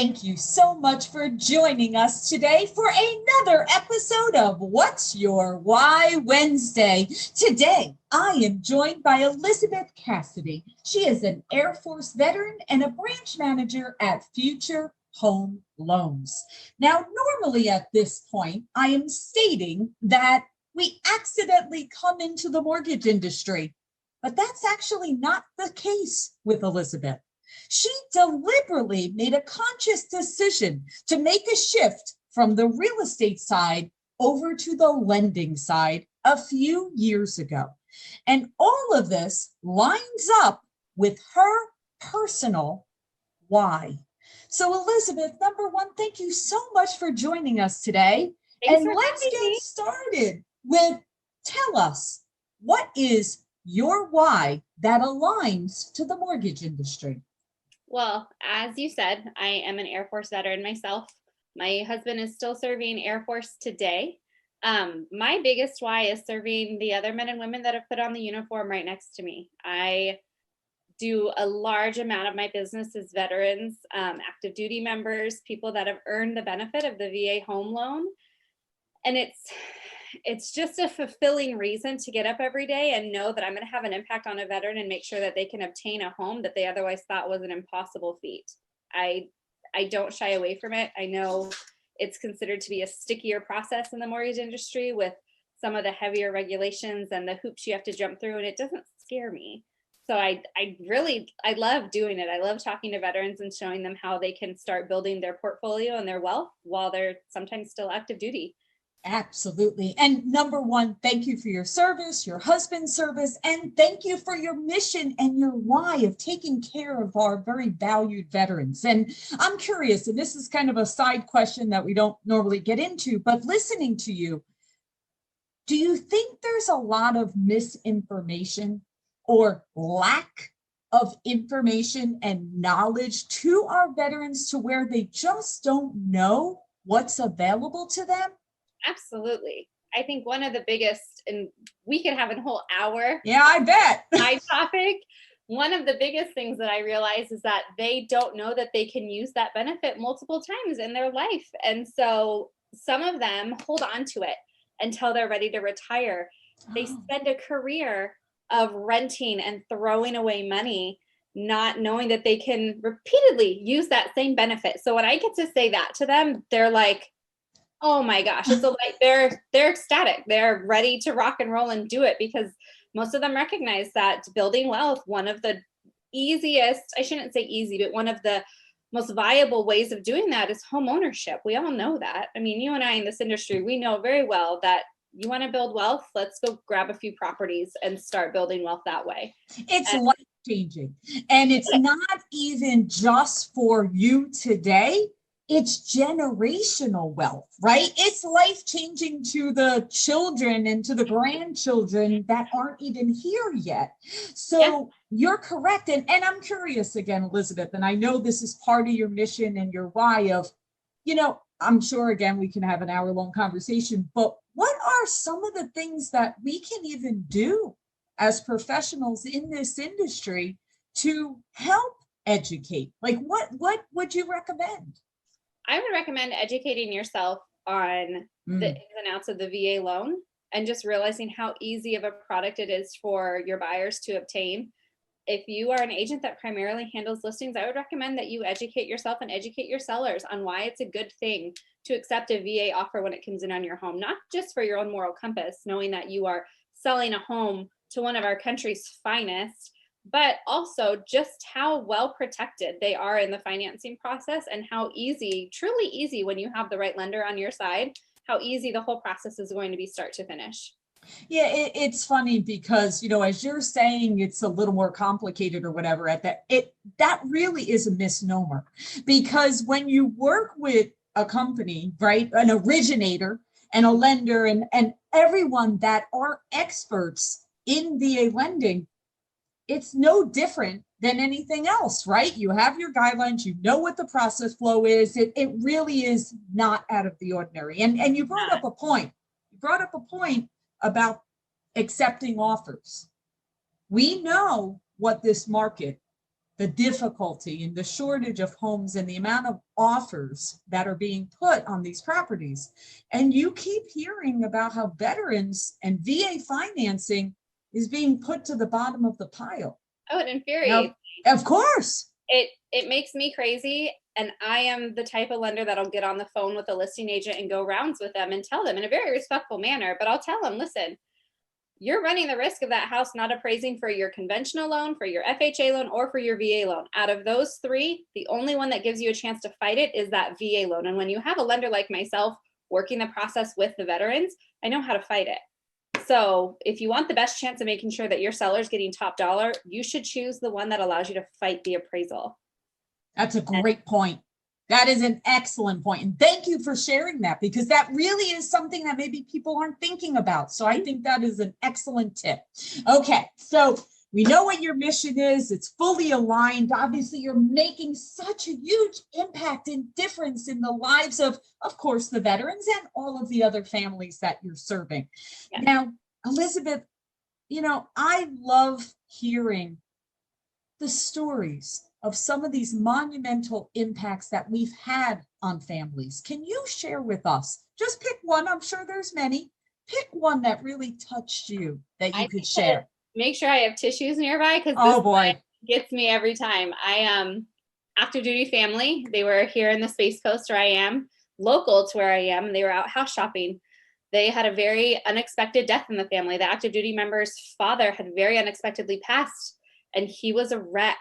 Thank you so much for joining us today for another episode of What's Your Why Wednesday. Today, I am joined by Elizabeth Cassidy. She is an Air Force veteran and a branch manager at Future Home Loans. Now, normally at this point, I am stating that we accidentally come into the mortgage industry, but that's actually not the case with Elizabeth. She deliberately made a conscious decision to make a shift from the real estate side over to the lending side a few years ago. And all of this lines up with her personal why. So Elizabeth, number one, thank you so much for joining us today. Thanks and let's get me. started with, tell us, what is your why that aligns to the mortgage industry? Well, as you said, I am an Air Force veteran myself. My husband is still serving Air Force today. My biggest why is serving the other men and women that have put on the uniform right next to me. I do a large amount of my business as veterans, active duty members, people that have earned the benefit of the VA home loan. And it's just a fulfilling reason to get up every day and know that I'm going to have an impact on a veteran and make sure that they can obtain a home that they otherwise thought was an impossible feat. I don't shy away from it. I know it's considered to be a stickier process in the mortgage industry with some of the heavier regulations and the hoops you have to jump through, and it doesn't scare me. So I love doing it. I love talking to veterans and showing them how they can start building their portfolio and their wealth while they're sometimes still active duty. Absolutely. And number one, thank you for your service, your husband's service, and thank you for your mission and your why of taking care of our very valued veterans. And I'm curious, and this is kind of a side question that we don't normally get into, but listening to you, do you think there's a lot of misinformation or lack of information and knowledge to our veterans to where they just don't know what's available to them? Absolutely. I think one of the biggest, and we could have a whole hour. Yeah, I bet. My topic. One of the biggest things that I realize is that they don't know that they can use that benefit multiple times in their life. And so some of them hold on to it until they're ready to retire. They spend a career of renting and throwing away money, not knowing that they can repeatedly use that same benefit. So when I get to say that to them, they're like, oh my gosh, it's like they're ecstatic. They're ready to rock and roll and do it because most of them recognize that building wealth, one of the easiest, I shouldn't say easy, but one of the most viable ways of doing that is home ownership. We all know that. I mean, you and I in this industry, we know very well that you want to build wealth, let's go grab a few properties and start building wealth that way. It's life-changing. And it's not even just for you today. It's generational wealth, right? It's life-changing to the children and to the grandchildren that aren't even here yet. So You're correct. And I'm curious again, Elizabeth, and I know this is part of your mission and your why of, I'm sure, again, we can have an hour-long conversation, but what are some of the things that we can even do as professionals in this industry to help educate? Like what would you recommend? I would recommend educating yourself on the ins and outs of the VA loan and just realizing how easy of a product it is for your buyers to obtain. If you are an agent that primarily handles listings, I would recommend that you educate yourself and educate your sellers on why it's a good thing to accept a VA offer when it comes in on your home, not just for your own moral compass, knowing that you are selling a home to one of our country's finest, but also just how well protected they are in the financing process and how easy, truly easy, when you have the right lender on your side, how easy the whole process is going to be start to finish. Yeah, it's funny because, as you're saying, it's a little more complicated or whatever that really is a misnomer, because when you work with a company, right, an originator and a lender and everyone that are experts in VA lending, it's no different than anything else, right? You have your guidelines, you know what the process flow is. It really is not out of the ordinary. And you brought up a point. You brought up a point about accepting offers. We know what this market the difficulty and the shortage of homes and the amount of offers that are being put on these properties. And you keep hearing about how veterans and VA financing is being put to the bottom of the pile. Oh, it infuriates. Now, of course. It makes me crazy. And I am the type of lender that'll get on the phone with a listing agent and go rounds with them and tell them in a very respectful manner, but I'll tell them, listen, you're running the risk of that house not appraising for your conventional loan, for your FHA loan, or for your VA loan. Out of those three, the only one that gives you a chance to fight it is that VA loan. And when you have a lender like myself working the process with the veterans, I know how to fight it. So if you want the best chance of making sure that your seller's getting top dollar, you should choose the one that allows you to fight the appraisal. That's a great point. That is an excellent point. And thank you for sharing that, because that really is something that maybe people aren't thinking about. So I think that is an excellent tip. Okay, so we know what your mission is. It's fully aligned. Obviously, you're making such a huge impact and difference in the lives of course, the veterans and all of the other families that you're serving. Yeah. Now, Elizabeth, I love hearing the stories of some of these monumental impacts that we've had on families. Can you share with us? Just pick one. I'm sure there's many. Pick one that really touched you that you could share. Make sure I have tissues nearby, because oh boy, gets me every time. I active duty family. They were here in the Space Coast where I am, local to where I am, and they were out house shopping. They had a very unexpected death in the family. The active duty member's father had very unexpectedly passed. And he was a wreck,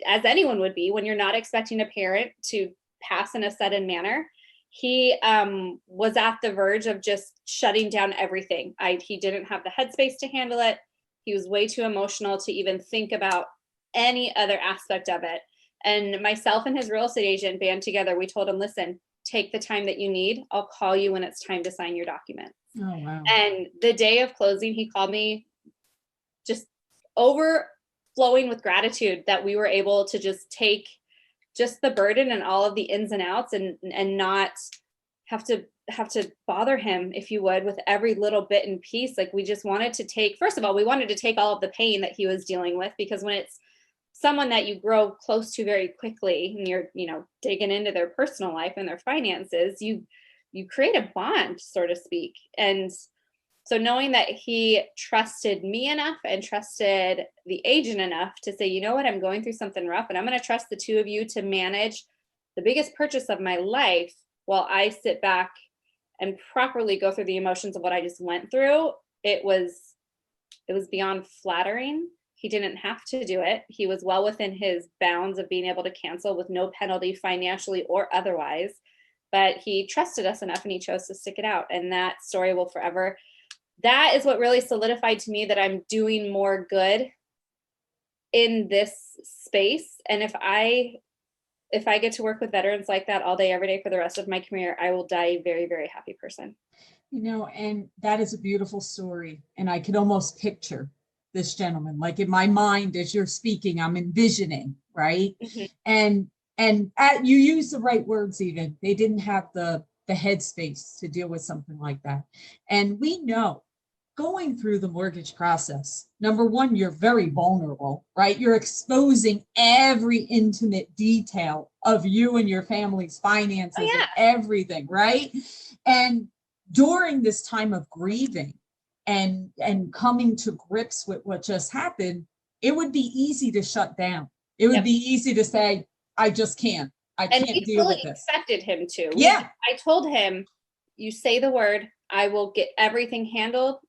as anyone would be when you're not expecting a parent to pass in a sudden manner. He was at the verge of just shutting down everything. He didn't have the headspace to handle it. He was way too emotional to even think about any other aspect of it. And myself and his real estate agent band together. We told him, listen, take the time that you need. I'll call you when it's time to sign your documents. Oh, wow. And the day of closing, he called me just overflowing with gratitude that we were able to just take just the burden and all of the ins and outs and not have to bother him, if you would, with every little bit and piece. Like, we just wanted to take, first of all, we wanted to take all of the pain that he was dealing with, because when it's someone that you grow close to very quickly and you're, digging into their personal life and their finances, you create a bond, so to speak. And so knowing that he trusted me enough and trusted the agent enough to say, you know what, I'm going through something rough, and I'm going to trust the two of you to manage the biggest purchase of my life while I sit back and properly go through the emotions of what I just went through. It was beyond flattering. He didn't have to do it. He was well within his bounds of being able to cancel with no penalty, financially or otherwise. But he trusted us enough, and he chose to stick it out. And that story will forever. That is what really solidified to me that I'm doing more good in this space. And if I get to work with veterans like that all day, every day for the rest of my career, I will die a very, very happy person. And that is a beautiful story. And I could almost picture this gentleman, like in my mind, as you're speaking, I'm envisioning, right? Mm-hmm. And you use the right words. Even they didn't have the headspace to deal with something like that. And we know, going through the mortgage process, number one, you're very vulnerable, right? You're exposing every intimate detail of you and your family's finances, and everything, right? And during this time of grieving and coming to grips with what just happened, it would be easy to shut down. It would be easy to say, I just can't. I can't deal with this. And we expected him to. Yeah. I told him, you say the word, I will get everything handled.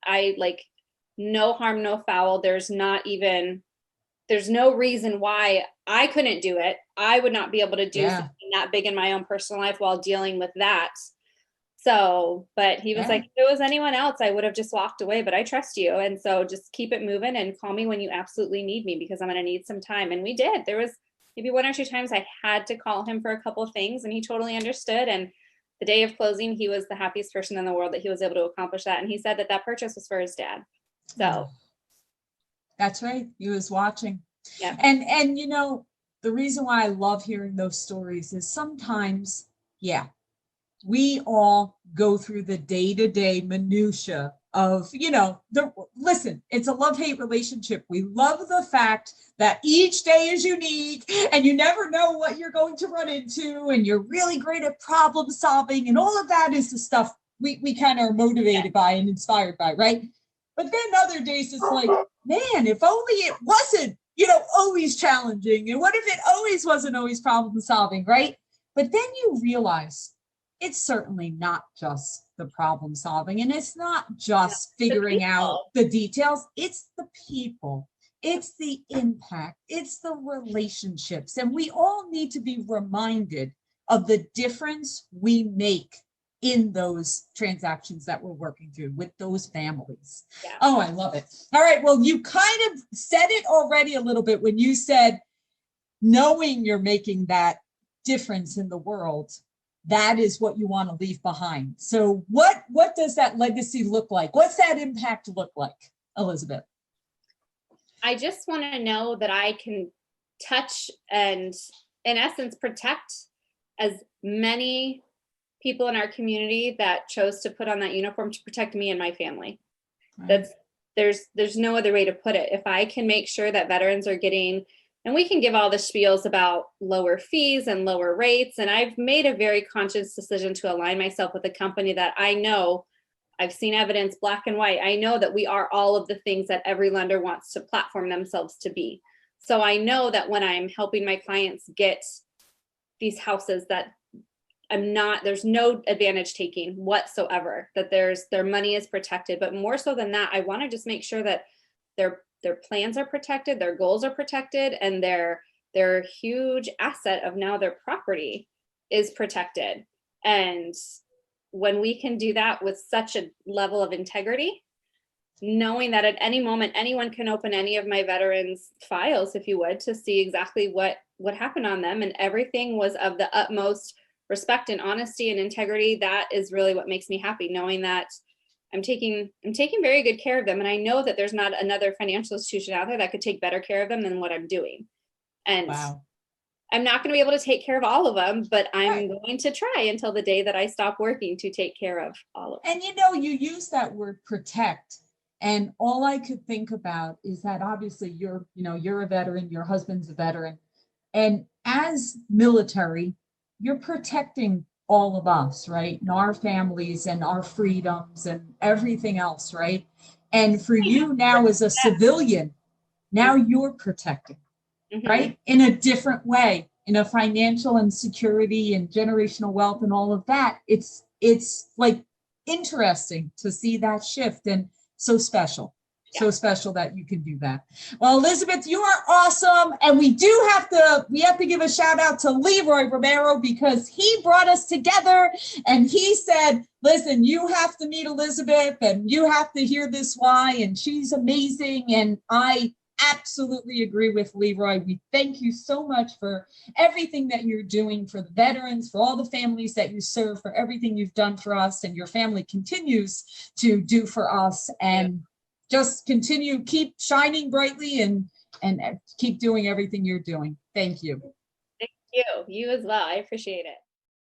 No harm, no foul. There's no reason why I couldn't do it. I would not be able to do something that big in my own personal life while dealing with that. So, but he was like, if it was anyone else, I would have just walked away, but I trust you. And so just keep it moving and call me when you absolutely need me, because I'm going to need some time. And we did. There was maybe one or two times I had to call him for a couple of things, and he totally understood. And the day of closing, he was the happiest person in the world that he was able to accomplish that. And he said that purchase was for his dad. So that's right. He was watching. Yeah. And the reason why I love hearing those stories is sometimes, we all go through the day-to-day minutia of, listen, it's a love-hate relationship. We love the fact that each day is unique and you never know what you're going to run into, and you're really great at problem solving, and all of that is the stuff we kind of are motivated by and inspired by, right? But then other days it's like, man, if only it wasn't, always challenging. And what if it always wasn't always problem solving, right? But then you realize it's certainly not just the problem solving, and it's not just figuring out the details. It's the people, it's the impact, it's the relationships. And we all need to be reminded of the difference we make in those transactions that we're working through with those families. Yeah. Oh, I love it. All right. Well, you kind of said it already a little bit when you said, knowing you're making that difference in the world, that is what you want to leave behind. So what does that legacy look like? What's that impact look like, Elizabeth? I just want to know that I can touch and, in essence, protect as many people in our community that chose to put on that uniform to protect me and my family. Right. There's no other way to put it. If I can make sure that veterans are getting, and we can give all the spiels about lower fees and lower rates, and I've made a very conscious decision to align myself with a company that I know, I've seen evidence black and white. I know that we are all of the things that every lender wants to platform themselves to be. So I know that when I'm helping my clients get these houses, that there's no advantage taking whatsoever, that their money is protected. But more so than that, I want to just make sure that their plans are protected, their goals are protected, and their huge asset of now their property is protected. And when we can do that with such a level of integrity, knowing that at any moment anyone can open any of my veterans' files, if you would, to see exactly what happened on them, and everything was of the utmost respect and honesty and integrity, that is really what makes me happy, knowing that I'm taking very good care of them. And I know that there's not another financial institution out there that could take better care of them than what I'm doing. And wow. I'm not going to be able to take care of all of them, but I'm going to try until the day that I stop working to take care of all of them. And you use that word protect. And all I could think about is that obviously you're a veteran, your husband's a veteran. And as military, you're protecting all of us, right? And our families and our freedoms and everything else, right? And for you now as a civilian, now you're protecting, right? In a different way, in a financial and security and generational wealth and all of that. It's like interesting to see that shift, and so special. So special that you can do that. Well, Elizabeth, you are awesome. And we have to give a shout out to Leroy Romero, because he brought us together and he said, listen, you have to meet Elizabeth and you have to hear this why. And she's amazing. And I absolutely agree with Leroy. We thank you so much for everything that you're doing for the veterans, for all the families that you serve, for everything you've done for us and your family continues to do for us. And just keep shining brightly and keep doing everything you're doing. Thank you. Thank you. You as well. I appreciate it.